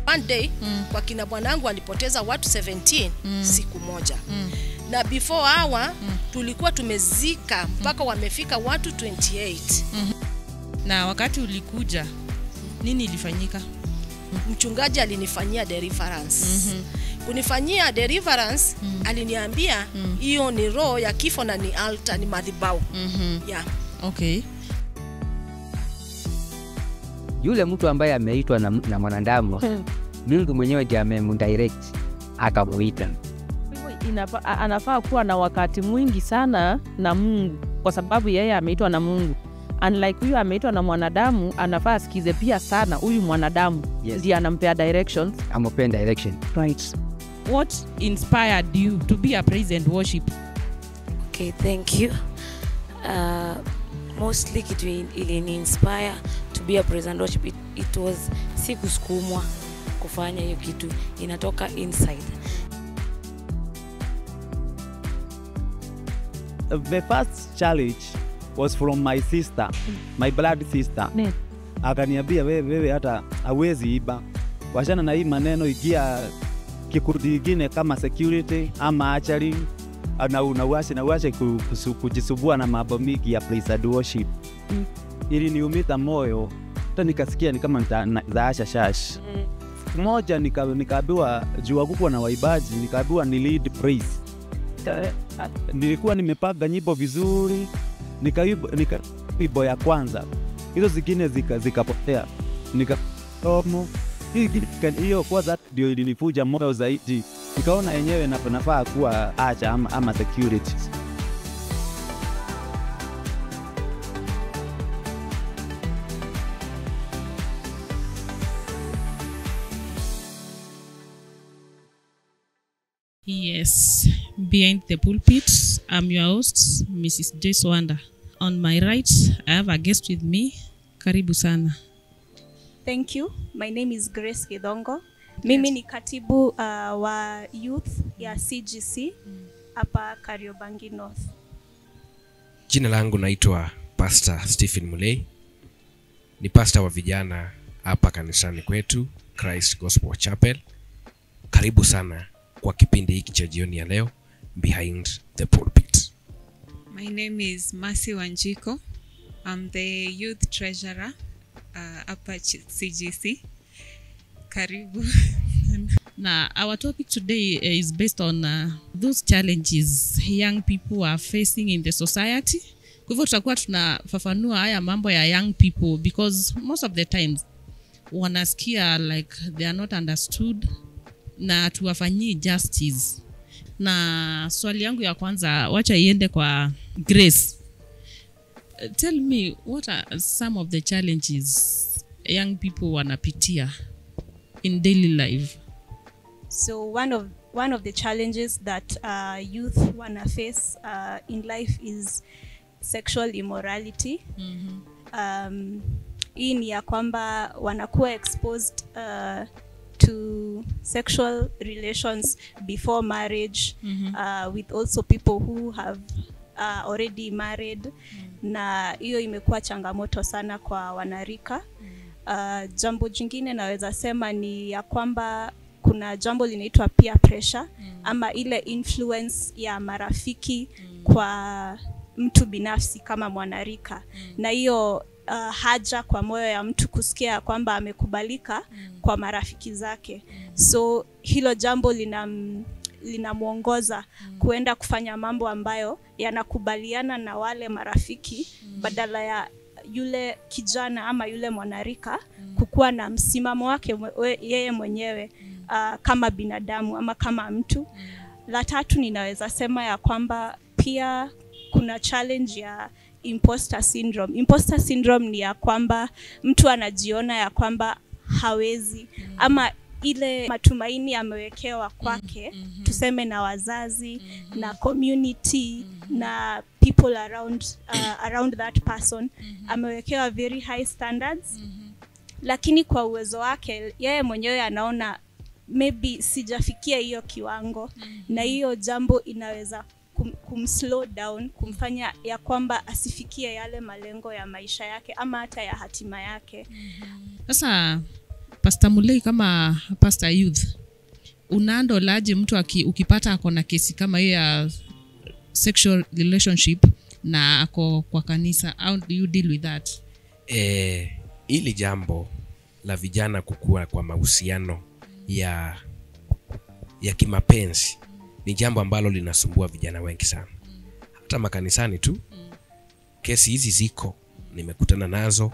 One day kwa kina bwanangu alipoteza watu 17 siku moja. Na before hour tulikuwa tumezika mpaka wamefika watu 28. Na wakati ulikuja nini ilifanyika? Mchungaji alinifanyia deliverance. Kunifanyia deliverance aliniambia hiyo ni roho ya kifo na ni altar, ni madhabahu. Yeah. Okay. Yule mtu ambaye ameitwa na mwanadamu, Mungu mwenyewe ndiye amemdirect akamuita. Anafaa kuwa na wakati mwingi sana na Mungu kwa sababu yeye ameitwa na Mungu. Unlike huyu ameitwa na mwanadamu, anafaa asikize pia sana huyu mwanadamu. Ndiye anampea directions. Ampea direction. Right. What inspired you to be a praise and worship? Okay, thank you. Mostly kitu ilini inspire to be a praise and worship, it was sikusukumwa kufanya hiyo kitu, inatoka inside. The first challenge was from my sister, my blood sister. Akaniambia wewe hata hawezi iba. Washana na hii maneno ikia kikundi kingine kama security ama archery na unawache kujisubua na mambo mingi ya praise and worship. Ili niumita moyo, hata nikasikia ni kama nitaasha shash. Mmoja nikaambiwa juu kuko na waibaji, nikaambiwa ni lead praise. Nilikuwa nimepanga nyimbo vizuri, nikaimba ya kwanza, hizo zingine zikapotea. Nikatomo hiyo kwanza ndio ilinifuja moyo zaidi. Nikaona yenyewe nafaa kuwa acha ama security. Yes, behind the pulpit, I'm your host, Mrs. Joyce Wanda. On my right, I have a guest with me. Karibu sana. Thank you. My name is Grace Kidongo. Mimi ni katibu wa youth ya CGC hapa Kariobangi North. Jina langu naitwa Pastor Stephen Mulei. Ni pastor wa vijana hapa kanisani kwetu, Christ Gospel Chapel. Karibu sana kwa kipindi hiki cha jioni ya leo, Behind the Pulpit. My name is Mercy Wanjiko. I'm the youth treasurer hapa CGC. Karibu. Now, our topic today is based on those challenges young people are facing in the society. Kwa hivyo tutakuwa tunafafanua haya mambo ya young people because most of the times wanasikia like they are not understood na tuwafanyie justice. Na swali yangu ya kwanza wacha iende kwa Grace. Tell me, what are some of the challenges young people wanapitia in daily life? So one of the challenges that youth wanna face in life is sexual immorality. Hii ni ya kwamba wanakuwa exposed to sexual relations before marriage with also people who have already married. Na hiyo imekuwa changamoto sana kwa wanarika. Jambo jingine naweza sema ni ya kwamba kuna jambo linaitwa peer pressure ama ile influence ya marafiki kwa mtu binafsi kama mwanarika. Na hiyo haja kwa moyo ya mtu kusikia kwamba amekubalika kwa marafiki zake. So hilo jambo linamuongoza kuenda kufanya mambo ambayo yanakubaliana na wale marafiki badala ya yule kijana ama yule mwanarika kukuwa na msimamo wake yeye mwenyewe kama binadamu ama kama mtu. La tatu ninaweza sema ya kwamba pia kuna challenge ya imposter syndrome. Imposter syndrome ni ya kwamba mtu anajiona ya kwamba hawezi ama ile matumaini amewekewa kwake, tuseme na wazazi, na community, na people around that person, amewekewa very high standards. Lakini kwa uwezo wake yeye mwenyewe anaona maybe sijafikia hiyo kiwango, na hiyo jambo inaweza kumslow down, kumfanya ya kwamba asifikie yale malengo ya maisha yake ama hata ya hatima yake. Sasa Pastor Mulei, kama pastor youth, unaandolaje mtu ukipata ako na kesi kama hiyo ya sexual relationship na ako kwa kanisa? How do you deal with that? Ili jambo la vijana kukua kwa mahusiano ya kimapenzi ni jambo ambalo linasumbua vijana wengi sana. Hata makanisani tu kesi hizi ziko, nimekutana nazo,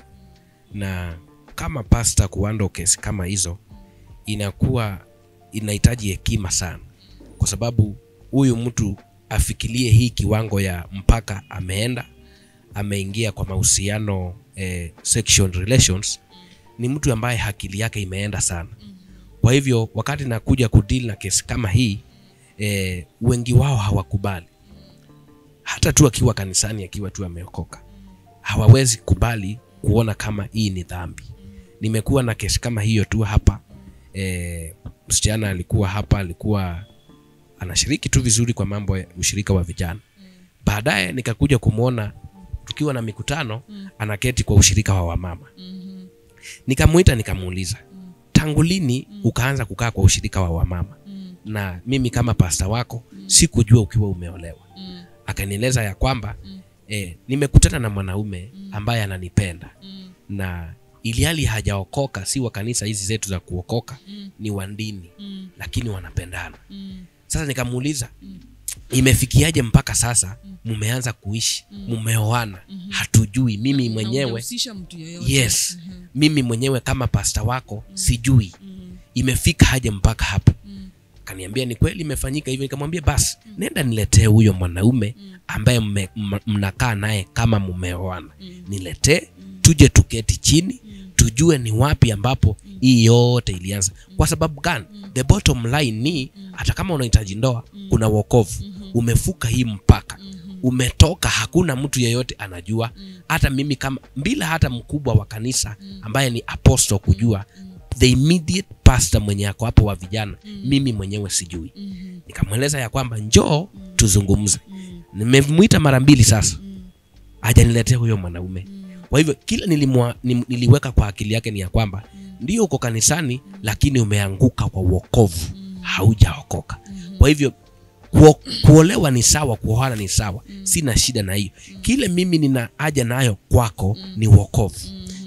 na kama pastor kuhandle kesi kama hizo inahitaji hekima sana, kwa sababu huyu mtu afikirie hii kiwango ya mpaka ameingia kwa mahusiano sexual relations, ni mtu ambaye akili yake imeenda sana. Kwa hivyo wakati nakuja kudeal na kesi kama hii, wengi wao hawakubali. Hata tu akiwa kanisani, akiwa tu ameokoka, hawawezi kubali kuona kama hii ni dhambi. Nimekuwa na kesi kama hiyo tu hapa. Msichana alikuwa hapa, alikuwa anashiriki tu vizuri kwa mambo ya ushirika wa vijana. Baadaye nikakuja kumuona tukiwa na mikutano, anaketi kwa ushirika wa wamama. Nikamuita nikamuuliza, tangu lini ukaanza kukaa kwa ushirika wa wamama? Na mimi kama pasta wako sikujua ukiwa umeolewa. Akanieleza ya kwamba nimekutana na mwanaume ambaye ananipenda, na iliali hajaokoka, si wa kanisa hizi zetu za kuokoka, ni wa dini, lakini wanapendana. Sasa nikamuuliza, imefikiaje mpaka sasa mumeanza kuishi, mumeoana? Hatujui. Mimi mwenyewe yes, mimi mwenyewe kama pasta wako sijui imefika haje mpaka hapa. Kaniambia ni kweli imefanyika hivyo. Nikamwambia basi nenda niletee huyo mwanaume ambaye mnakaa naye kama mumeoana, niletee, tuje tuketi chini, tujue ni wapi ambapo hii yote ilianza. Kwa sababu gani? The bottom line ni hata kama unahitaji ndoa, kuna wokovu. Umefuka hii mpaka, umetoka, hakuna mtu yeyote anajua. Hata mimi kama bila hata mkubwa wa kanisa ambaye ni apostle kujua, the immediate pastor mwenye yako hapo wa vijana, mimi mwenyewe sijui. Nikamweleza ya kwamba njoo tuzungumze. Nimemuita mara 2 sasa, hajaniletea huyo mwanaume. Kwa hivyo kila niliweka kwa akili yake ni ya kwamba ndio uko kanisani, lakini umeanguka kwa wokovu, haujaokoka. Kwa hivyo kuolewa ni sawa, kuoana ni sawa, sina shida na hiyo. Kile mimi nina haja nayo kwako ni wokovu.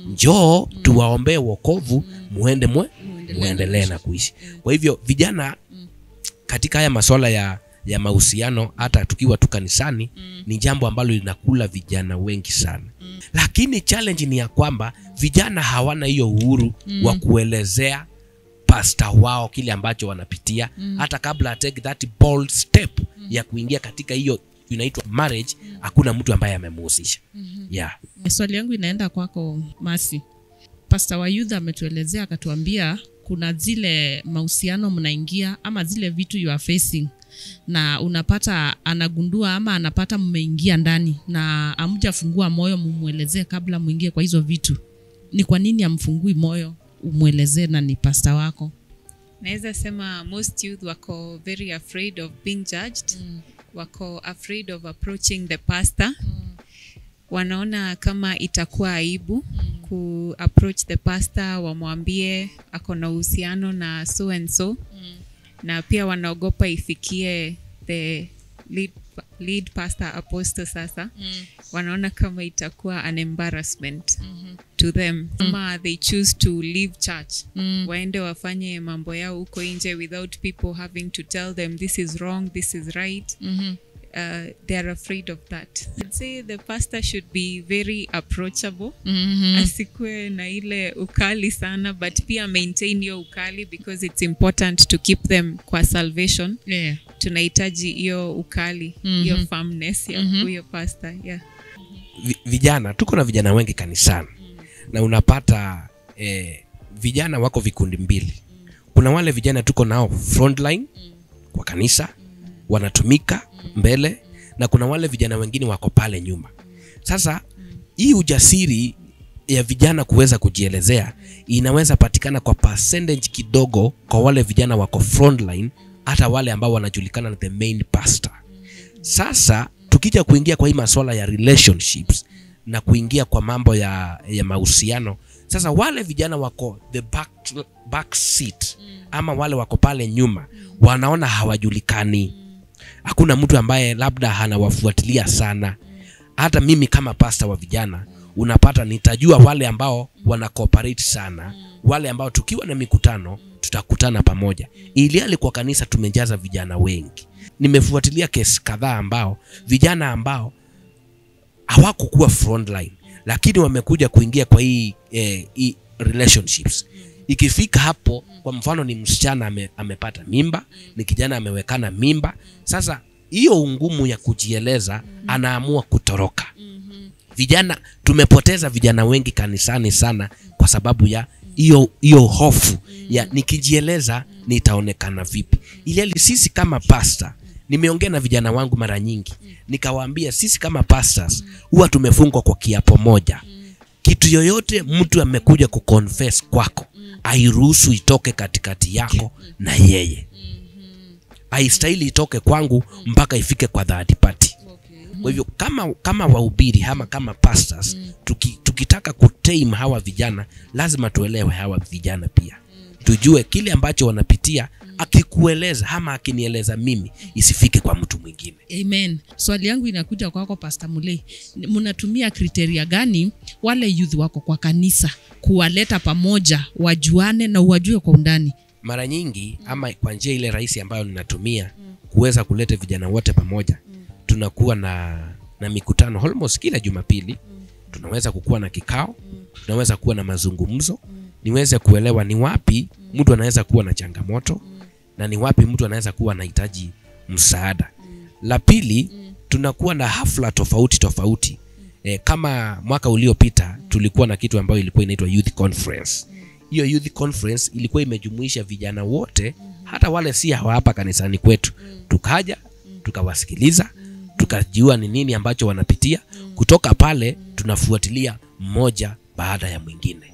Njoo tuwaombee wokovu, muendelee na kuishi. Kwa hivyo vijana katika haya masuala ya mahusiano, hata tukiwa tu kanisani, ni jambo ambalo linakula vijana wengi sana. Lakini challenge ni ya kwamba vijana hawana hiyo uhuru wa kuelezea pastor wao kile ambacho wanapitia, hata kabla take that bold step ya kuingia katika hiyo inaitwa marriage, hakuna mtu ambaye amemhusisha. Swali yangu inaenda kwako Masi. Pastor wa youth ametuelezea, akatuambia kuna zile mahusiano mnaingia ama zile vitu you are facing, na unapata anagundua ama anapata mmeingia ndani na amjafungua moyo mumuelezee kabla muingie kwa hizo vitu. Ni kwa nini amfungui moyo umuelezee na ni pastor wako? Naweza sema most youth wako very afraid of being judged. Wako afraid of approaching the pastor. Wanaona kama itakuwa aibu ku approach the pastor, wamwambie ako na uhusiano na so and so. Na pia wanaogopa ifikie the lead pastor apostle sasa. Wanaona kama itakuwa an embarrassment to them. Kama they choose to leave church, waende wafanye mambo yao huko nje without people having to tell them this is wrong, this is right. They are afraid of that. I'd say the pastor should be very approachable. Asikwe na ile ukali sana, but pia maintain your ukali, because it's important to keep them kwa salvation. Tunahitaji hiyo ukali, hiyo firmness ya huyo pastor. Vijana, tuko na vijana wengi kanisani, na unapata vijana wako vikundi mbili. Kuna wale vijana tuko nao frontline kwa kanisa, wanatumika mbele, na kuna wale vijana wengine wako pale nyuma. Sasa hii ujasiri ya vijana kuweza kujielezea inaweza patikana kwa percentage kidogo kwa wale vijana wako frontline, hata wale ambao wanajulikana na the main pastor. Sasa tukija kuingia kwa hii masuala ya relationships na kuingia kwa mambo ya mahusiano, Sasa wale vijana wako the back seat ama wale wako pale nyuma wanaona hawajulikani. Hakuna mtu ambaye labda anawafuatilia sana. Hata mimi kama pastor wa vijana unapata nitajua wale ambao wana cooperate sana, wale ambao tukiwa na mikutano tutakutana pamoja. Ili kwa kanisa tumejaza vijana wengi. Nimefuatilia kesi kadhaa ambao vijana ambao hawakukuwa frontline lakini wamekuja kuingia kwa hii relationships. Ikifika hapo, kwa mfano ni msichana amepata mimba, ni kijana amewekana mimba, sasa hiyo ungumu ya kujieleza anaamua kutoroka. Vijana tumepoteza vijana wengi kanisani sana kwa sababu ya hiyo hofu ya nikijieleza nitaonekana vipi. Ili sisi kama pastor, nimeongea na vijana wangu mara nyingi nikawaambia sisi kama pastors huwa tumefungwa kwa kiapo moja. Kitu yoyote mtu amekuja kuconfess kwako, airuhusu itoke katikati yako na yeye. Haistahili itoke kwangu mpaka ifike kwa third party. Kwa hivyo kama wahubiri ama kama pastors tukitaka kutame hawa vijana, lazima tuelewe hawa vijana pia. Tujue kile ambacho wanapitia, akikueleza ama akinieleza mimi isifike kwa mtu mwingine. Amen. Swali yangu inakuja kwako Pastor Mulei. Mnatumia kriteria gani wale youth wako kwa kanisa kuwaleta pamoja, wajuane na uwajue kwa undani? Mara nyingi ama kwa njia ile rahisi ambayo ninatumia kuweza kuleta vijana wote pamoja, tunakuwa na mikutano almost kila Jumapili. Tunaweza kukuwa na kikao, tunaweza kuwa na mazungumzo, niweze kuelewa ni wapi mtu anaweza kuwa na changamoto na ni wapi mtu anaweza kuwa anahitaji msaada. La pili, tunakuwa na hafla tofauti. Kama mwaka uliopita tulikuwa na kitu ambayo ilikuwa inaitwa Youth Conference. Hiyo Youth Conference ilikuwa imejumuisha vijana wote, hata wale si hapa kanisani kwetu. Tukaja, tukawasikiliza, tukajua ni nini ambacho wanapitia. Kutoka pale tunafuatilia mmoja baada ya mwingine.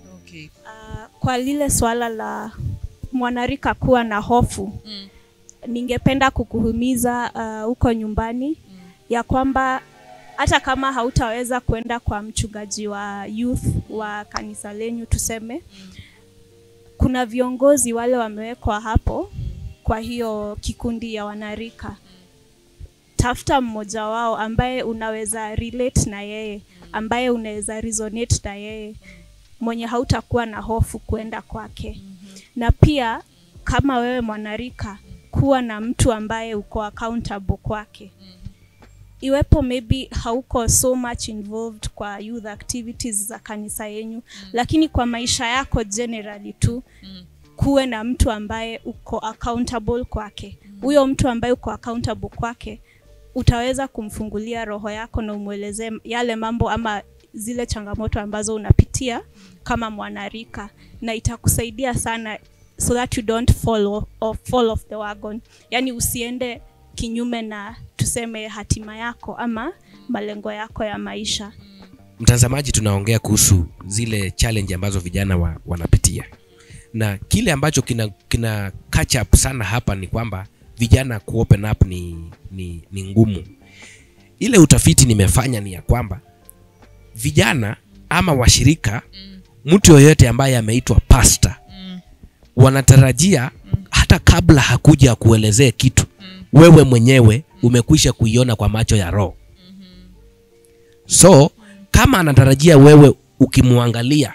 Kwa lile swala la mwanarika kuwa na hofu, ningependa kukuhimiza huko nyumbani ya kwamba hata kama hautaweza kwenda kwa mchungaji wa youth wa kanisa lenyu tuseme, kuna viongozi wale wamewekwa hapo kwa hiyo kikundi ya wanarika. Tafuta mmoja wao ambaye unaweza relate na yeye, ambaye unaweza resonate na yeye, mwenye hautakuwa na hofu kwenda kwake. Na pia kama wewe mwanarika, kuwa na mtu ambaye uko accountable kwake. Iwepo maybe hauko so much involved kwa youth activities za kanisa yenu, lakini kwa maisha yako generally tu, kuwe na mtu ambaye uko accountable kwake. Huyo mtu ambaye uko accountable kwake, utaweza kumfungulia roho yako na umueleze yale mambo ama zile changamoto ambazo unapitia kama mwanarika, na itakusaidia sana so that you don't fall off the wagon. Yani usiende kinyume na tuseme hatima yako ama malengo yako ya maisha. Mtazamaji, tunaongea kuhusu zile challenge ambazo vijana wanapitia. Na kile ambacho kina catch up sana hapa ni kwamba vijana kuopen up ni ngumu. Ile utafiti nimefanya ni ya kwamba vijana ama washirika, mtu yoyote ambaye ameitwa pastor, wanatarajia hata kabla hakuja kuelezea kitu, wewe mwenyewe umekwisha kuiona kwa macho ya roho. So kama anatarajia wewe ukimwangalia,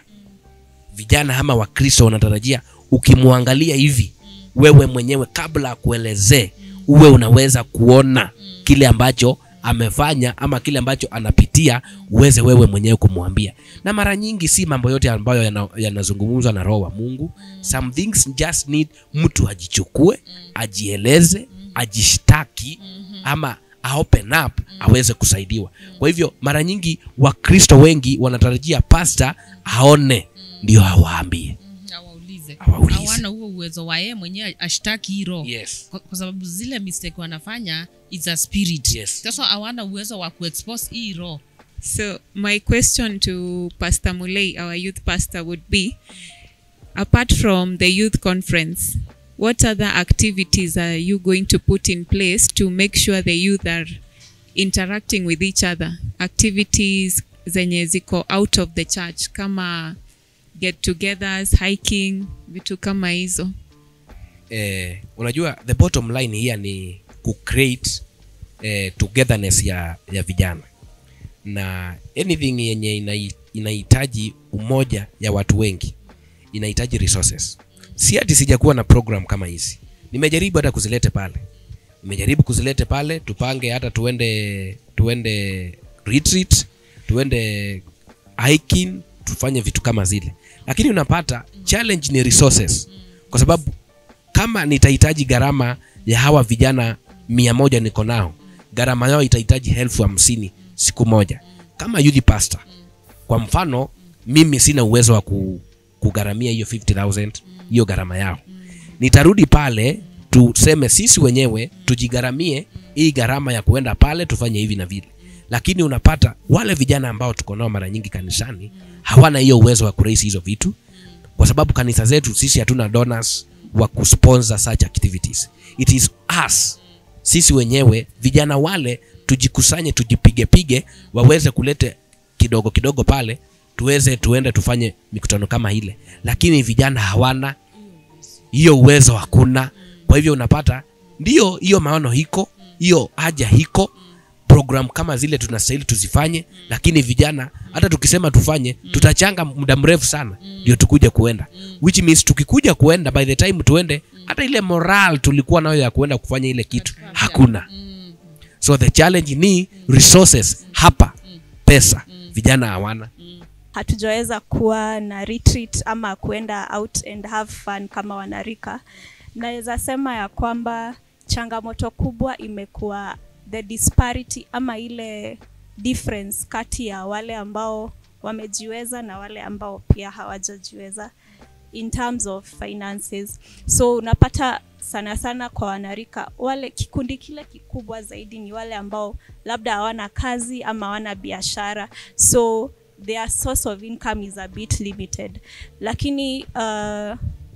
vijana ama Wakristo wanatarajia ukimwangalia hivi, wewe mwenyewe kabla kuelezea uwe unaweza kuona kile ambacho amefanya ama kile ambacho anapitia, uweze wewe mwenyewe kumwambia. Na mara nyingi si mambo yote ambayo yanazungumzwa na roho wa Mungu. Some things just need mtu ajichukue, ajieleze, ajishtaki ama open up aweze kusaidiwa. Kwa hivyo mara nyingi Wakristo wengi wanatarajia pastor aone ndio hawaambie. Hawana huo uwezo wa yeye mwenyewe ashtaki hilo. Yes. Kwa sababu zile mistake wanafanya is a spirit. Yes. Sasa hawana uwezo wa kuexpose hilo. So my question to Pastor Mulei, our youth pastor, would be, apart from the youth conference, what other activities are you going to put in place to make sure the youth are interacting with each other? Activities zenye ziko out of the church, kama get-togethers, hiking, vitu kama hizo. Unajua the bottom line here ni ku-create togetherness ya vijana, na anything yenye inahitaji umoja ya watu wengi inahitaji resources. Si ati sijakuwa na program kama hizi, nimejaribu hata kuzilete pale, tupange hata tuende retreat, tuende hiking, tufanye vitu kama zile, lakini unapata challenge ni resources, kwa sababu kama nitahitaji gharama ya hawa vijana 100 niko nao, gharama yao itahitaji 50,000 siku moja. Kama youth pastor kwa mfano, mimi sina uwezo wa kugharamia hiyo 50,000 hiyo gharama yao. Nitarudi pale tuseme sisi wenyewe tujigharamie hii gharama ya kuenda pale tufanye hivi na vile, lakini unapata wale vijana ambao tuko nao mara nyingi kanisani hawana hiyo uwezo wa kuraise hizo vitu, kwa sababu kanisa zetu sisi hatuna donors wa kusponsor such activities. It is us, sisi wenyewe vijana wale tujikusanye, tujipige waweze kulete kidogo kidogo pale, tuende tufanye mikutano kama ile, lakini vijana hawana hiyo uwezo, hakuna. Kwa hivyo unapata ndio hiyo maono hiko, hiyo haja hiko, program kama zile tunastahili tuzifanye, lakini vijana hata tukisema tufanye tutachanga muda mrefu sana ndio tukuje kuenda, which means tukikuja kuenda by the time tuende hata ile moral tulikuwa nayo ya kuenda kufanya ile kitu hakuna. So the challenge ni resources hapa, pesa vijana hawana. Hatujaweza kuwa na retreat ama kuenda out and have fun kama wanarika. Naweza sema ya kwamba changamoto kubwa imekuwa the disparity ama ile difference kati ya wale ambao wamejiweza na wale ambao pia hawajajiweza in terms of finances. So unapata sana sana kwa wanarika, wale kikundi kile kikubwa zaidi ni wale ambao labda hawana kazi ama hawana biashara, so their source of income is a bit limited. Lakini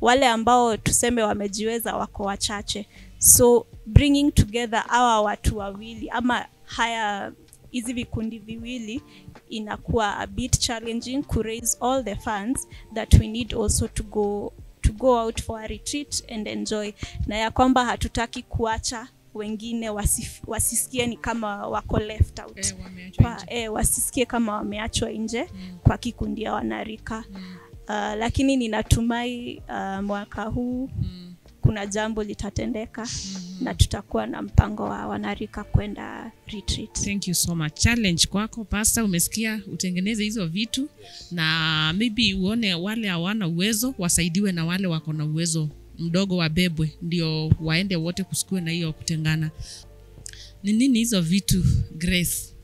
wale ambao tuseme wamejiweza wako wachache, so bringing together hawa watu wawili ama haya hizi vikundi viwili inakuwa a bit challenging to raise all the funds that we need also to go out for a retreat and enjoy, na ya kwamba hatutaki kuacha wengine wasisikie ni kama wako left out, wasisikie kama wameachwa nje kwa kikundi ya wanarika. Lakini ninatumai mwaka huu kuna jambo litatendeka na tutakuwa na mpango wa wanarika kwenda retreat. Thank you so much. Challenge kwako pastor, umesikia, utengeneze hizo vitu na maybe uone wale hawana uwezo wasaidiwe na wale wako na uwezo mdogo wabebwe, ndio waende wote kusikue na hiyo kutengana. Ni nini hizo vitu Grace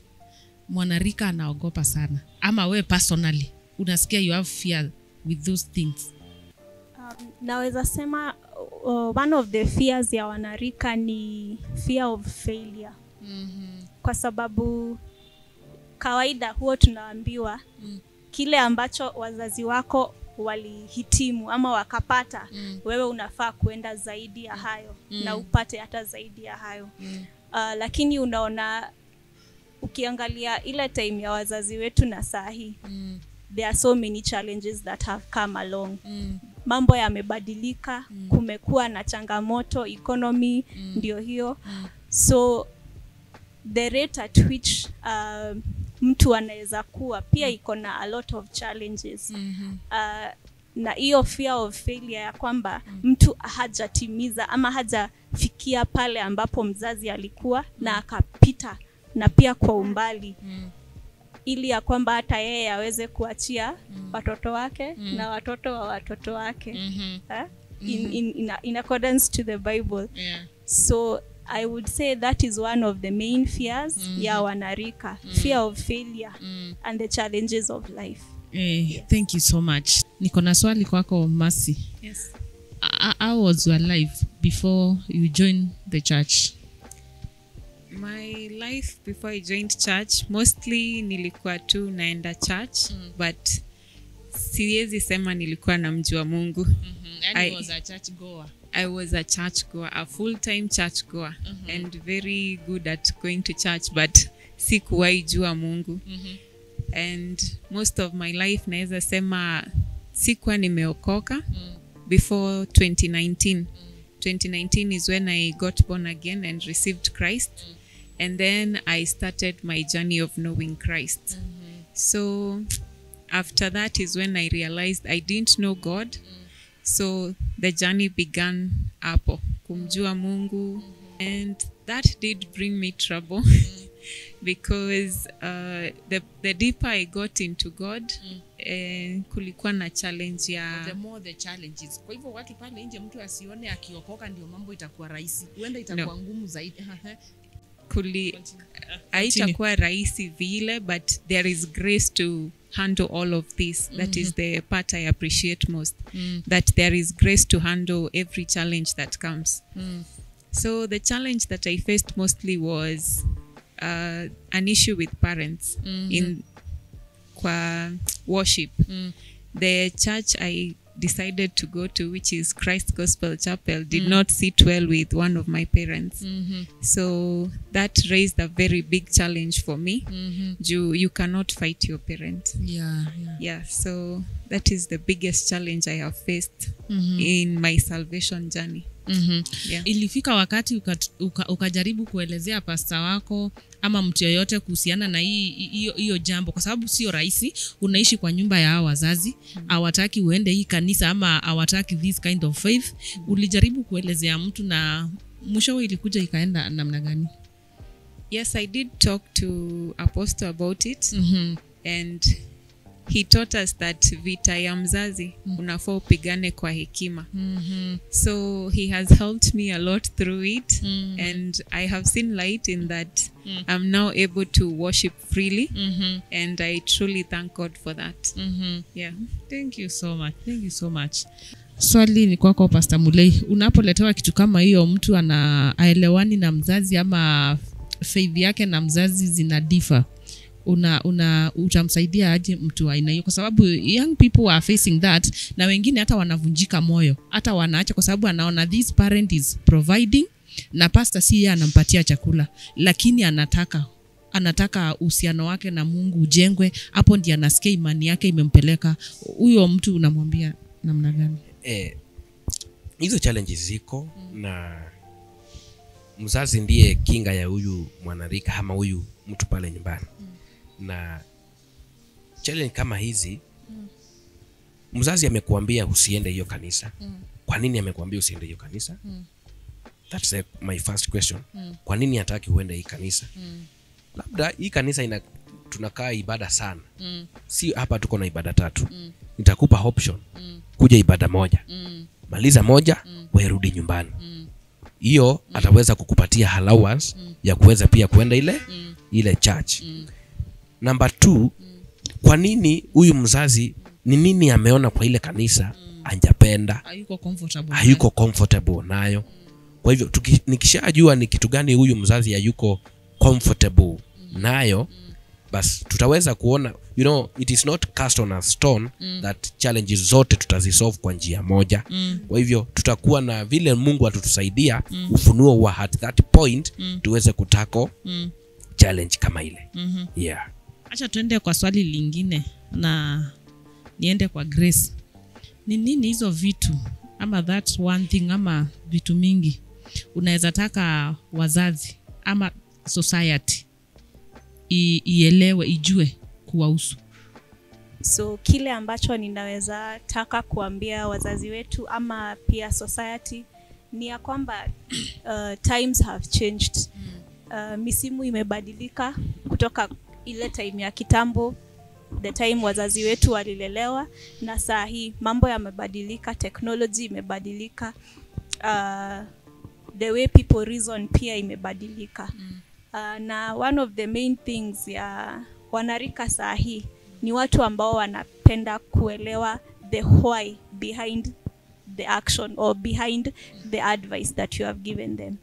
mwanarika anaogopa sana, ama we personally unasikia you have fear with those things? Naweza sema one of the fears ya wanarika ni fear of failure. Kwa sababu kawaida huo tunaambiwa kile ambacho wazazi wako walihitimu ama wakapata, wewe unafaa kuenda zaidi ya hayo na upate hata zaidi ya hayo. Lakini unaona ukiangalia ile time ya wazazi wetu na sahi, there are so many challenges that have come along. Mambo yamebadilika, kumekuwa na changamoto, economy ndio hiyo. So the rate at which mtu anaweza kuwa pia iko na a lot of challenges. Na hiyo fear of failure ya kwamba mtu hajatimiza ama hajafikia pale ambapo mzazi alikuwa na akapita na pia kwa umbali, ili ya kwamba hata yeye aweze kuachia watoto wake na watoto wa watoto wake in accordance to the Bible. So I would say that is one of the main fears ya wanarika, fear of failure and the challenges of life. Thank you so much. Niko na swali kwako Mercy. Yes. How was your life before you joined the church? My life before I joined church, mostly nilikuwa tu naenda church, but siwezi sema nilikuwa namjua Mungu. I was a church goer. I was a church goer, a full-time church goer, and very good at going to church, but sikuwahi jua Mungu. And most of my life naweza sema sikuwa nimeokoka before 2019. 2019 is when I got born again and received Christ. And then I started my journey of knowing Christ. So after that is when I realized I didn't know God. So the journey began hapo, kumjua Mungu. And that did bring me trouble because the deeper I got into God, kulikuwa na challenge ya the more the challenges. Kwa hivyo watu pale nje mtu asione akiokoka ndio mambo itakuwa rahisi. Huenda itakuwa ngumu zaidi. Haitakuwa rahisi vile, but there is grace to handle all of this. That is the part I appreciate most. That there is grace to handle every challenge that comes. So the challenge that I faced mostly was an issue with parents in kwa worship. The church I decided to go to, which is Christ Gospel Chapel, did not sit well with one of my parents. So that raised a very big challenge for me. You cannot fight your parent. Yeah, so that is the biggest challenge I have faced in my salvation journey. Yeah. Ilifika wakati ukajaribu kuelezea pasta wako ama mtu yoyote kuhusiana na hiyo jambo, kwa sababu sio rahisi. Unaishi kwa nyumba ya wazazi, hawataki uende hii kanisa ama hawataki this kind of faith. Ulijaribu kuelezea mtu na mwisho ilikuja ikaenda namna gani? Yes, I did talk to Apostle about it. And he taught us that vita ya mzazi unafaa upigane kwa hekima. So he has helped me a lot through it. And I have seen light in that. I'm now able to worship freely. And I truly thank God for that. Yeah. Thank you so much. Thank you so much. Swali ni kwako Pastor Mulei. Unapoletewa kitu kama hiyo, mtu anaelewani na mzazi ama faith yake na mzazi zina differ, utamsaidia aje mtu aina hiyo? Kwa sababu young people are facing that, na wengine hata wanavunjika moyo, hata wanaacha kwa sababu anaona this parent is providing na pastor si yeye anampatia chakula, lakini anataka uhusiano wake na Mungu ujengwe. Hapo ndiye anasikia imani yake imempeleka. Huyo mtu unamwambia namna gani? Hizo challenges ziko na mzazi ndiye kinga ya huyu mwanarika ama huyu mtu pale nyumbani. Na challenge kama hizi, mzazi amekuambia usiende hiyo kanisa. Kwa nini amekuambia usiende hiyo kanisa? That's my first question. Kwa nini hataki uende hii kanisa? Labda hii kanisa tunakaa ibada sana. Si hapa tuko na ibada 3. Nitakupa option. Kuja ibada moja. Maliza moja, wewe rudi nyumbani. Hiyo ataweza kukupatia allowance ya kuweza pia kwenda ile church. Number 2, kwa nini huyu mzazi ni nini ameona kwa ile kanisa anjapenda? Hayuko comfortable nayo. Kwa hivyo nikishajua ni kitu gani huyu mzazi hayuko comfortable nayo, bas tutaweza kuona, it is not cast on a stone that challenges zote tutazisolve kwa njia moja. Kwa hivyo tutakuwa na vile Mungu atutusaidia ufunuo wa at that point tuweze kutako challenge kama ile. Yeah. Acha tuende kwa swali lingine na niende kwa Grace. Ni nini hizo vitu ama that one thing ama vitu mingi unaweza taka wazazi ama society ielewe, ijue kuwahusu? So kile ambacho ninaweza taka kuambia wazazi wetu ama pia society ni ya kwamba times have changed. Misimu imebadilika kutoka ile time ya kitambo, the time wazazi wetu walilelewa, na saa hii mambo yamebadilika, technology imebadilika, the way people reason pia imebadilika. Na one of the main things ya wanarika saa hii ni watu ambao wanapenda kuelewa the why behind the action or behind the advice that you have given them.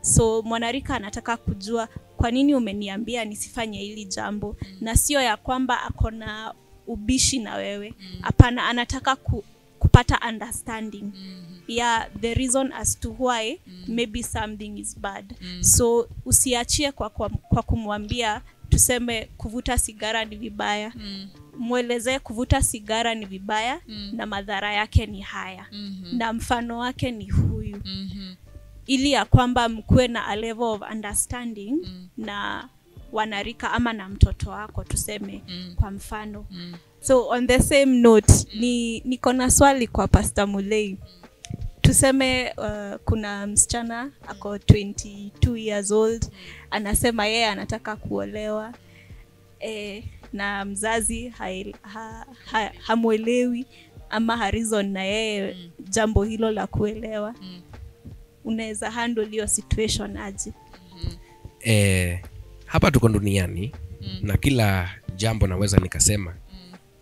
So mwanarika anataka kujua kwa nini umeniambia nisifanye hili jambo, na sio ya kwamba akona ubishi na wewe. Hapana, anataka kupata understanding. Yeah, the reason as to why maybe something is bad. So usiachie kwa kumwambia tuseme kuvuta sigara ni vibaya. mwelezee kuvuta sigara ni vibaya na madhara yake ni haya. Na mfano wake ni huyu. Ili ya kwamba mkuwe na a level of understanding na wanarika ama na mtoto wako tuseme kwa mfano. So on the same note, niko na swali kwa Pastor Mulei. Tuseme kuna msichana ako 22 years old, anasema yeye anataka kuolewa, na mzazi hamuelewi ama harizon na yeye jambo hilo la kuelewa. Unaweza handle hiyo situation aje? Hapa tuko duniani na kila jambo naweza nikasema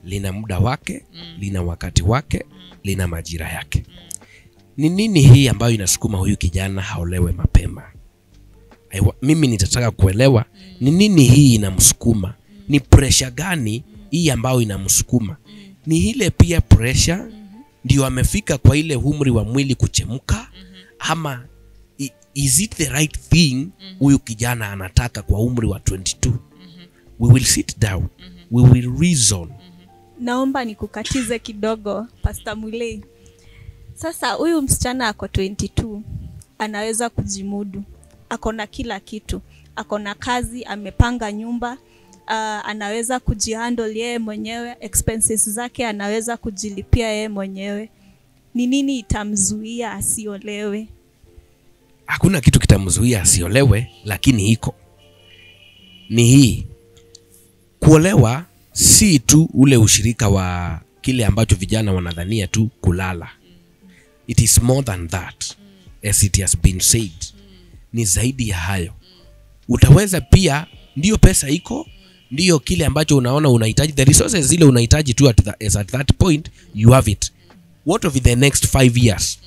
lina muda wake, lina wakati wake, lina majira yake. Ni nini hii ambayo inasukuma huyu kijana haolewe mapema? Mimi nitataka kuelewa ni nini hii inamsukuma. Ni pressure gani hii ambayo inamsukuma? Ni ile pia pressure ndio amefika kwa ile umri wa mwili kuchemuka, ama is it the right thing huyu kijana anataka kwa umri wa 22? We will sit down, we will reason. Naomba nikukatize kidogo Pastor Mulei. Sasa huyu msichana ako 22, anaweza kujimudu, ako na kila kitu, ako na kazi, amepanga nyumba, anaweza kujihandle yeye mwenyewe, expenses zake anaweza kujilipia yeye mwenyewe. Ni nini itamzuia asiolewe? Hakuna kitu kitamzuia asiolewe, lakini iko ni hii: kuolewa si tu ule ushirika wa kile ambacho vijana wanadhania tu kulala. It is more than that, as it has been said. Ni zaidi ya hayo. Utaweza pia, ndio pesa iko, ndio kile ambacho unaona unahitaji, the resources zile unahitaji tu at that point, you have it. What of the next 5 years?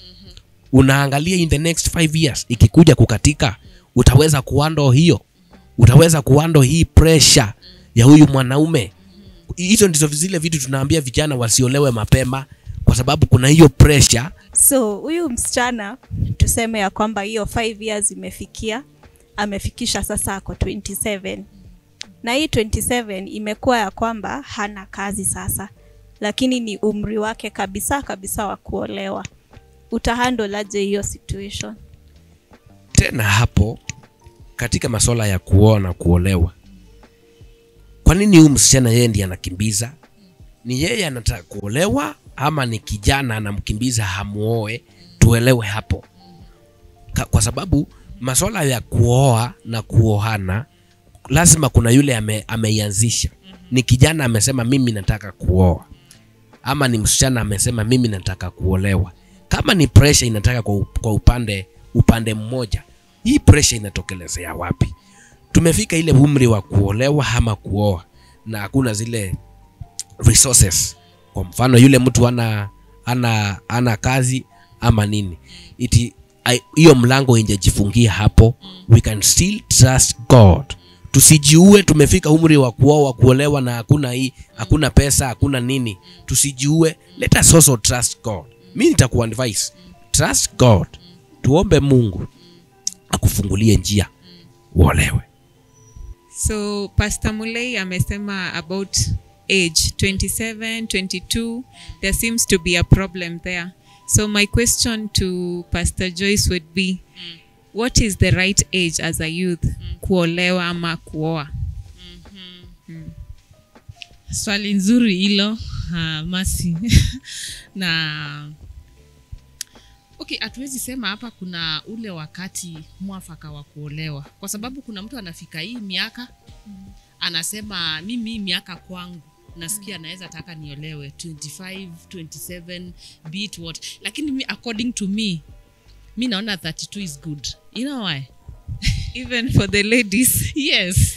Unaangalia in the next 5 years, ikikuja kukatika, utaweza kuhandle hiyo? Utaweza kuhandle hii pressure ya huyu mwanaume? Hizo ndizo zile vitu tunaambia vijana wasiolewe mapema, kwa sababu kuna hiyo pressure. So huyu msichana tuseme ya kwamba hiyo 5 years imefikia, amefikisha sasa ako 27. Na hii 27 imekuwa ya kwamba hana kazi sasa, lakini ni umri wake kabisa wa kuolewa. Utahandle aje hiyo situation? Tena hapo katika masuala ya kuoa na kuolewa, kwa nini huyu msichana yeye ndiye anakimbiza? Ni yeye anataka kuolewa ama ni kijana anamkimbiza hamuoe? Tuelewe hapo. Kwa sababu masuala ya kuoa na kuohana lazima kuna yule ameianzisha. Ni kijana amesema mimi nataka kuoa, ama ni msichana amesema mimi nataka kuolewa. Kama ni pressure inataka kwa upande mmoja, hii pressure inatokelezea wapi? Tumefika ile umri wa kuolewa ama kuoa na hakuna zile resources. Kwa mfano yule mtu ana kazi ama nini, hiyo mlango ingejifungia hapo. We can still trust God. Tusijiue tumefika umri wa kuoa kuolewa na hakuna pesa, hakuna nini. Tusijiue. Let us also trust God. Mimi nitakuwa advice, trust God. Tuombe Mungu akufungulie njia uolewe. So Pastor Mulei amesema about age 27, 22, there seems to be a problem there. So my question to Pastor Joyce would be, what is the right age as a youth kuolewa ama kuoa? Swali nzuri hilo, Masi. Na okay, hatuwezi sema hapa kuna ule wakati mwafaka wa kuolewa, kwa sababu kuna mtu anafika hii miaka anasema mimi miaka kwangu nasikia naweza taka niolewe 25, 27, be it what. Lakini according to me naona 32 is good. You know why? Even for the ladies. Yes.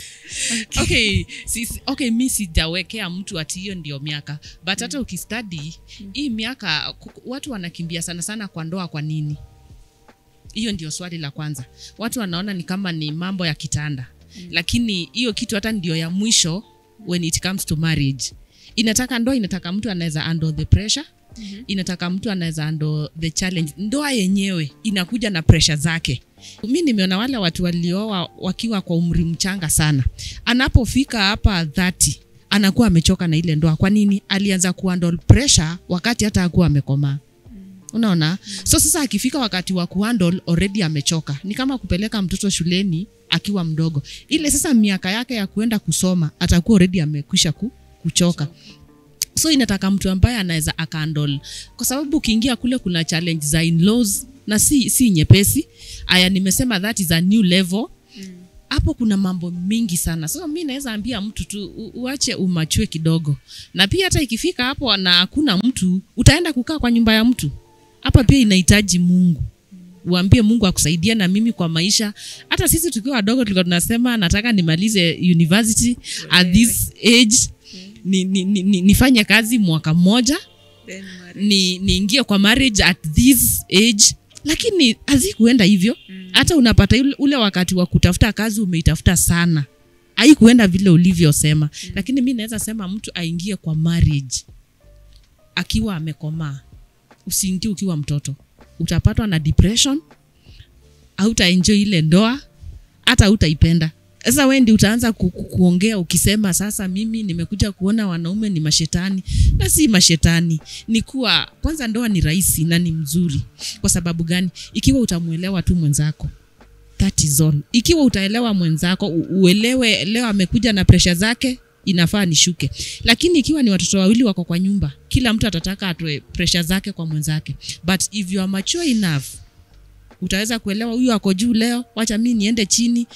Okay, mimi sijawekea mtu ati hiyo ndio miaka. But hata ukistudy hii miaka watu wanakimbia sana kwa ndoa. Kwa nini? Hiyo ndio swali la kwanza. Watu wanaona ni kama ni mambo ya kitanda. Lakini hiyo kitu hata ndio ya mwisho when it comes to marriage. Inataka mtu anaweza handle the pressure. Inataka mtu anaweza handle the challenge. Ndoa yenyewe inakuja na pressure zake. Mimi nimeona wale watu walioa wakiwa kwa umri mchanga sana. Anapofika hapa 30, anakuwa amechoka na ile ndoa. Kwa nini? Alianza kuhandle pressure wakati hata hakuwa amekomaa. Unaona? So sasa akifika wakati wa kuhandle already amechoka. Ni kama kupeleka mtoto shuleni akiwa mdogo. Ile sasa miaka yake ya kuenda kusoma atakuwa already amekwisha kuchoka. So inataka mtu ambaye anaweza akahandle, kwa sababu ukiingia kule kuna challenge za in-laws na si nyepesi. Aya, nimesema that is a new level. Hapo kuna mambo mingi sana. So mimi naweza ambia mtu tu uache umachue kidogo. Na pia hata ikifika hapo na hakuna mtu, utaenda kukaa kwa nyumba ya mtu. Hapa pia inahitaji Mungu. Uambie Mungu akusaidie na mimi kwa maisha. Hata sisi tukiwa wadogo tulikuwa tunasema nataka nimalize university at this age. Nifanye kazi mwaka mmoja. Niingie kwa marriage at this age. Lakini hazikuenda hivyo. Hata unapata ule wakati wa kutafuta kazi umeitafuta sana. Haikuenda vile ulivyosema. Lakini mimi naweza sema mtu aingie kwa marriage akiwa amekomaa. Usiingie ukiwa mtoto. Utapatwa na depression, hautaenjoy ile ndoa, hata hutaipenda. Sasa wewe ndio utaanza kuongea ukisema sasa mimi nimekuja kuona wanaume ni mashetani. Na si mashetani. Ni kuwa kwanza ndoa ni rahisi na ni mzuri. Kwa sababu gani? Ikiwa utamuelewa tu mwenzako. That is all. Ikiwa utaelewa mwenzako, uelewe leo amekuja na pressure zake, inafaa nishuke. Lakini ikiwa ni watoto wawili wako kwa nyumba, kila mtu atataka atoe pressure zake kwa mwenzake. But if you are mature enough, utaweza kuelewa huyu ako juu leo, wacha mimi niende chini.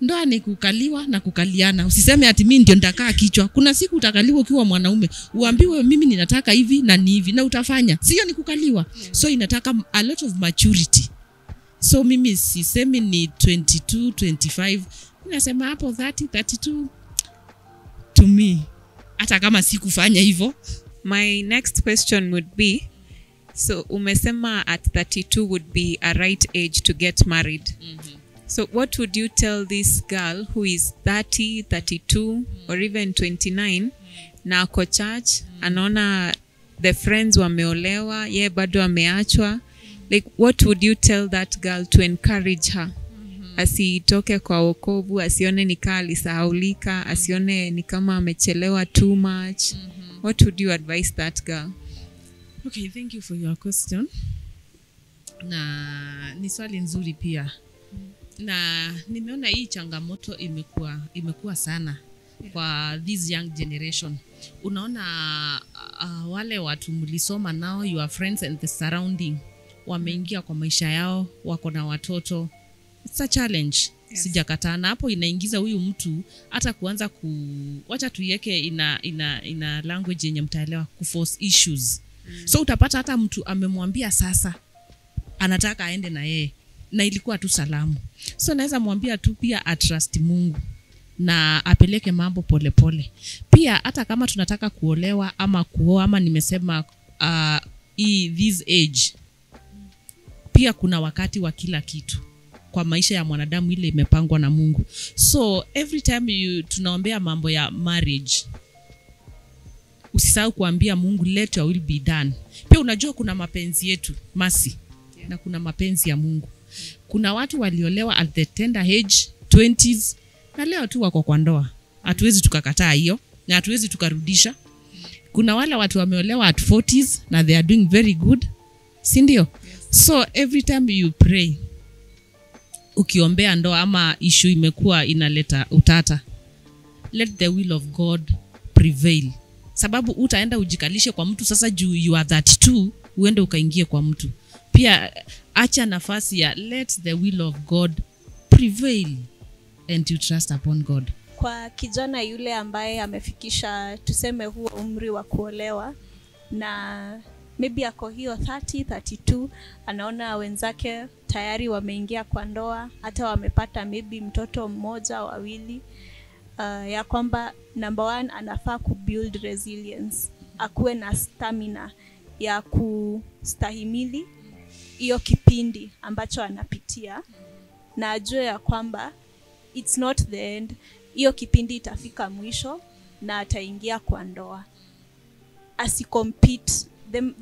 Ndoa ni kukaliwa na kukaliana. Usiseme ati mimi ndio nitakaa kichwa. Kuna siku utakaliwa ukiwa mwanaume. Uambiwe mimi ninataka hivi na ni hivi na utafanya. Sio ni kukaliwa. So inataka a lot of maturity. So mimi sisemi ni 22, 25. Ninasema hapo 30, 32 to me. Hata kama sikufanya hivyo. My next question would be, so umesema at 32 would be a right age to get married. So what would you tell this girl who is 30, 32 or even 29 na ako church, anaona the friends wameolewa, ye bado ameachwa? Like what would you tell that girl to encourage her? Asitoke kwa wokovu, asione ni kama alisahaulika, asione ni kama amechelewa too much. What would you advise that girl? Okay, thank you for your question. Na ni swali nzuri pia. Na nimeona hii changamoto imekuwa sana kwa this young generation. Unaona wale watu mlisoma nao, your friends and the surrounding, wameingia kwa maisha yao, wako na watoto. It's a challenge. Yes. Sijakataa. Na hapo inaingiza huyu mtu hata kuanza wacha tuiweke ina language yenye mtaelewa, kuforce issues. So utapata hata mtu amemwambia sasa anataka aende na yeye, na ilikuwa tu salamu. So naweza mwambia tu pia atrust Mungu na apeleke mambo pole pole. Pia hata kama tunataka kuolewa ama kuoa, ama nimesema this age, pia kuna wakati wa kila kitu kwa maisha ya mwanadamu, ile imepangwa na Mungu. So every time tunaombea mambo ya marriage, usisahau kuambia Mungu let your will be done. Pia unajua kuna mapenzi yetu mercy, na kuna mapenzi ya Mungu. Kuna watu waliolewa at the tender age 20s na leo tu wako kwa ndoa. Hatuwezi tukakataa hiyo na hatuwezi tukarudisha. Kuna wale watu wameolewa at 40s na they are doing very good. Si ndio? So every time you pray, ukiombea ndoa ama issue imekuwa inaleta utata, let the will of God prevail. Sababu utaenda ujikalishe kwa mtu sasa juu you are 32, uende ukaingie kwa mtu. Pia acha nafasi ya let the will of God prevail and you trust upon God. Kwa kijana yule ambaye amefikisha tuseme huo umri wa kuolewa na maybe ako hiyo 30, 32, anaona wenzake tayari wameingia kwa ndoa, hata wamepata maybe mtoto mmoja wawili, ya kwamba number 1 anafaa kubuild resilience, akuwe na stamina ya kustahimili hiyo kipindi ambacho anapitia, na ajue ya kwamba it's not the end. Hiyo kipindi itafika mwisho na ataingia kwa ndoa. Asicompete.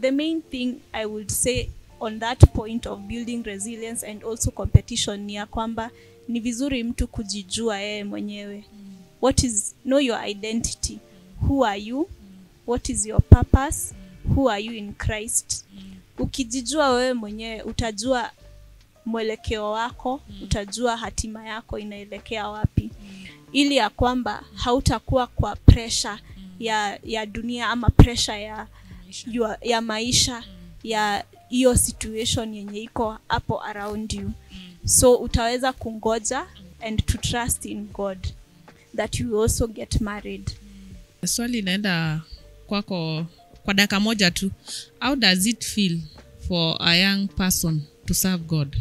The main thing I would say on that point of building resilience and also competition ni ya kwamba ni vizuri mtu kujijua yeye mwenyewe. Know your identity. who are you, what is your purpose, who are you in Christ. Ukijijua wewe mwenyewe utajua mwelekeo wako, utajua hatima yako inaelekea wapi, ili ya kwamba hautakuwa kwa pressure ya dunia ama pressure ya maisha ya hiyo situation yenye iko hapo around you. So utaweza kungoja and to trust in God that you also get married. Swali inaenda kwako kwa dakika moja tu. How does it feel for a young person to serve God?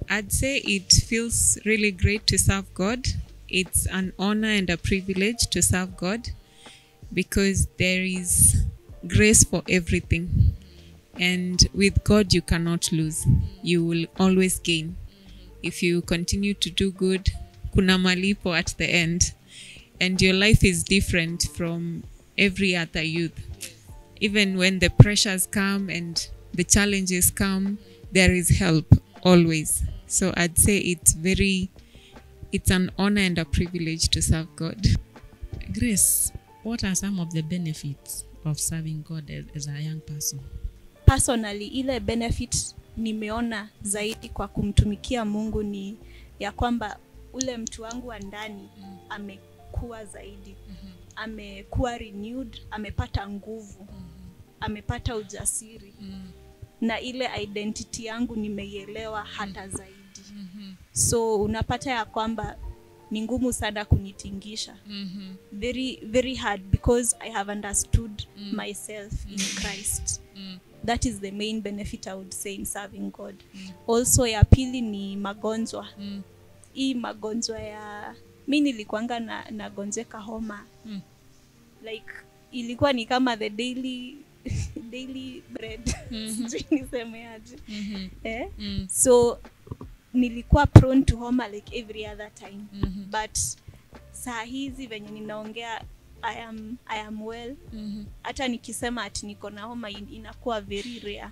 I'd say it feels really great to serve God. It's an honor and a privilege to serve God because there is grace for everything. And with God, you cannot lose. You will always gain. If you continue to do good, kuna malipo at the end. And your life is different from every other youth. Even when the pressures come and the challenges come, there is help always. So I'd say it's an honor and a privilege to serve God. Grace, what are some of the benefits of serving God as a young person? Personally, ile benefit nimeona zaidi kwa kumtumikia Mungu ni ya kwamba ule mtu wangu wa ndani amekuwa zaidi. Amekuwa renewed, amepata nguvu, amepata ujasiri. Na ile identity yangu nimeielewa hata zaidi. So unapata ya kwamba ni ngumu sana kunitingisha. Very, very hard because I have understood myself in Christ. That is the main benefit I would say in serving God. Also ya pili ni magonjwa. Hii magonjwa ya mimi nilikuanga nagonjeka homa. Like ilikuwa ni kama the daily bread. Nisemeaje. So nilikuwa prone to homa like every other time. But saa hizi venye ninaongea I am well. Hata nikisema ati niko na homa inakuwa very rare.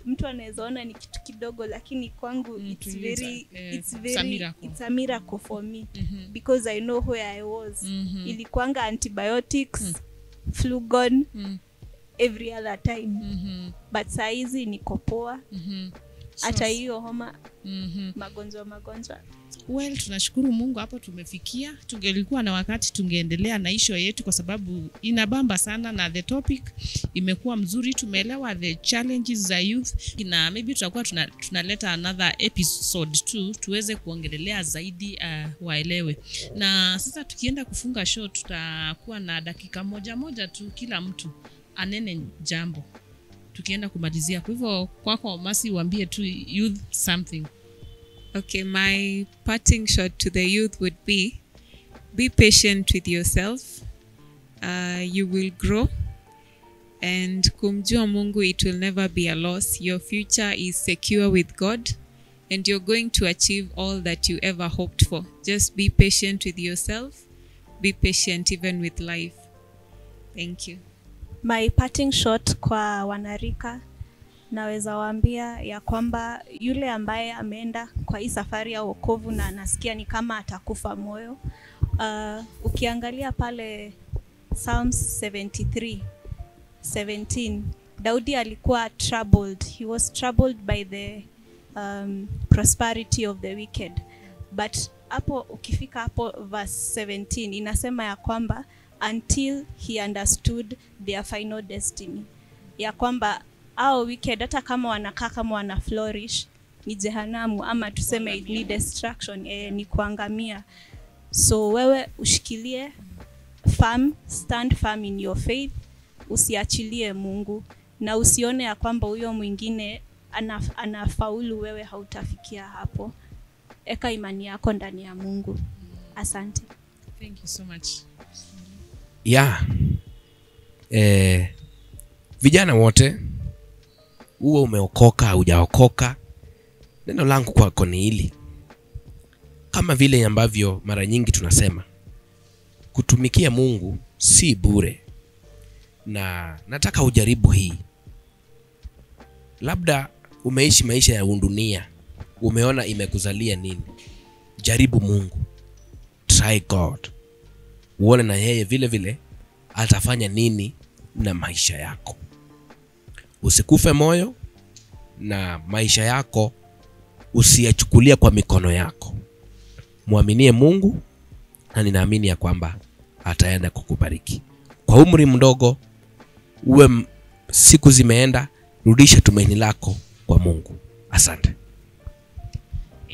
Mtu anaweza ona ni kitu kidogo lakini kwangu it's a miracle for me because I know where I was. Ilikuanga antibiotics, Flugon every other time. But saa hizi niko poa. Hata hiyo homa magonjwa. Well, tunashukuru Mungu hapo tumefikia. Tungelikuwa na wakati tungeendelea na isho yetu kwa sababu inabamba sana na the topic imekuwa mzuri. Tumeelewa the challenges za youth na maybe tutakuwa tunaleta another episode too tuweze kuongelelea zaidi waelewe. Na sasa tukienda kufunga show tutakuwa na dakika moja tu kila mtu anene jambo. Tukienda kumalizia. Kwa hivyo kwako Masi uambie tu youth something. Okay, my parting shot to the youth would be patient with yourself. You will grow. And kumjua Mungu, it will never be a loss. Your future is secure with God. And you're going to achieve all that you ever hoped for. Just be patient with yourself. Be patient even with life. Thank you. My parting shot kwa wanarika, naweza waambia ya kwamba yule ambaye ameenda kwa hii safari ya wokovu na anasikia ni kama atakufa moyo. Ukiangalia pale Psalms 73:17, Daudi alikuwa troubled. He was troubled by the prosperity of the wicked. But hapo ukifika hapo verse 17 inasema ya kwamba until he understood their final destiny. Ya kwamba hao wicked hata kama wanakaa kama wana flourish ni jehanamu ama tuseme ni destruction, ni kuangamia. So wewe ushikilie firm, stand firm in your faith, usiachilie Mungu na usione ya kwamba huyo mwingine anafaulu wewe hautafikia hapo. Eka imani yako ndani ya Mungu. Asante. Thank you so much. Vijana wote, uwe umeokoka au hujaokoka, neno langu kwako ni hili. Kama vile ambavyo mara nyingi tunasema, kutumikia Mungu si bure. Na nataka ujaribu hii. Labda umeishi maisha ya undunia, umeona imekuzalia nini? Jaribu Mungu. Try God. Uone na yeye vile vile atafanya nini na maisha yako. Usikufe moyo, na maisha yako usiyachukulia kwa mikono yako. Muaminie Mungu, na ninaamini ya kwamba ataenda kukubariki. Kwa umri mdogo, siku zimeenda, rudisha tumaini lako kwa Mungu. Asante.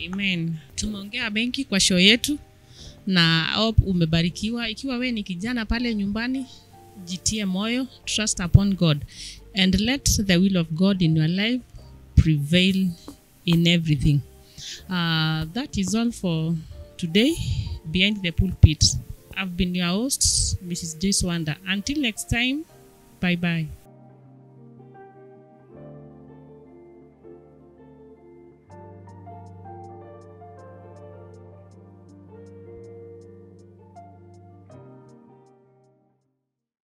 Amen. Tumeongea benki kwa show yetu, na hope umebarikiwa. Ikiwa we ni kijana pale nyumbani, jitie moyo, trust upon God and let the will of God in your life prevail in everything. That is all for today, Behind the Pulpit. I've been your host, Mrs. Joyce Wanda. Until next time, bye-bye.